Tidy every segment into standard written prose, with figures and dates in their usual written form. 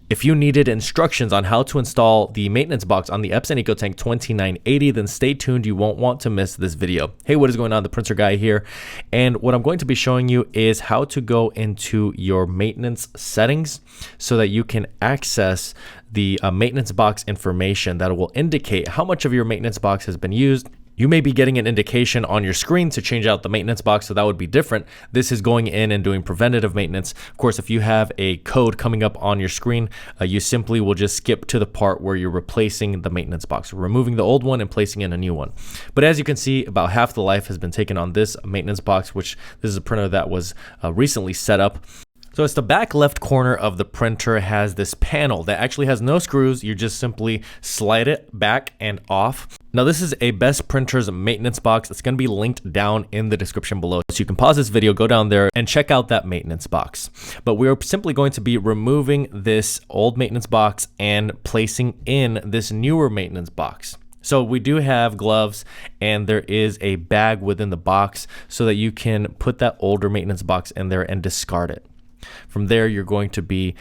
If you needed instructions on how to install the maintenance box on the Epson EcoTank 2980, then stay tuned. You won't want to miss this video. Hey, what is going on? The Printer Guy here. And what I'm going to be showing you is how to go into your maintenance settings so that you can access the maintenance box information that will indicate how much of your maintenance box has been used. You may be getting an indication on your screen to change out the maintenance box, so that would be different. This is going in and doing preventative maintenance. Of course, if you have a code coming up on your screen, you simply will just skip to the part where you're replacing the maintenance box, removing the old one and placing in a new one. But as you can see, about half the life has been taken on this maintenance box, which this is a printer that was recently set up. So it's the back left corner of the printer has this panel that actually has no screws. You just simply slide it back and off. Now this is a Best Printers maintenance box. It's going to be linked down in the description below. So you can pause this video, go down there and check out that maintenance box. But we're simply going to be removing this old maintenance box and placing in this newer maintenance box. So we do have gloves and there is a bag within the box so that you can put that older maintenance box in there and discard it. From there, you're going to be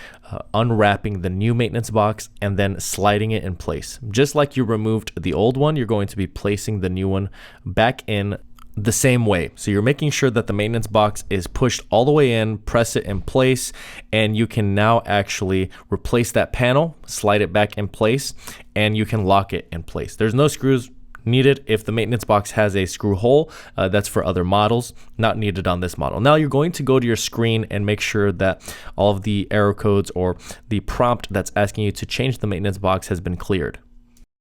unwrapping the new maintenance box and then sliding it in place. Just like you removed the old one, you're going to be placing the new one back in the same way. So you're making sure that the maintenance box is pushed all the way in, press it in place, and you can now actually replace that panel, slide it back in place, and you can lock it in place. There's no screws needed. If the maintenance box has a screw hole, that's for other models, not needed on this model. Now you're going to go to your screen and make sure that all of the error codes or the prompt that's asking you to change the maintenance box has been cleared.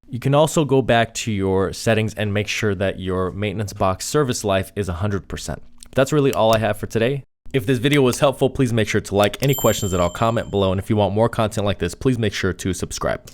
You can also go back to your settings and make sure that your maintenance box service life is 100%. That's really all I have for today. If this video was helpful, please make sure to like. Any questions at all, comment below. And if you want more content like this, please make sure to subscribe.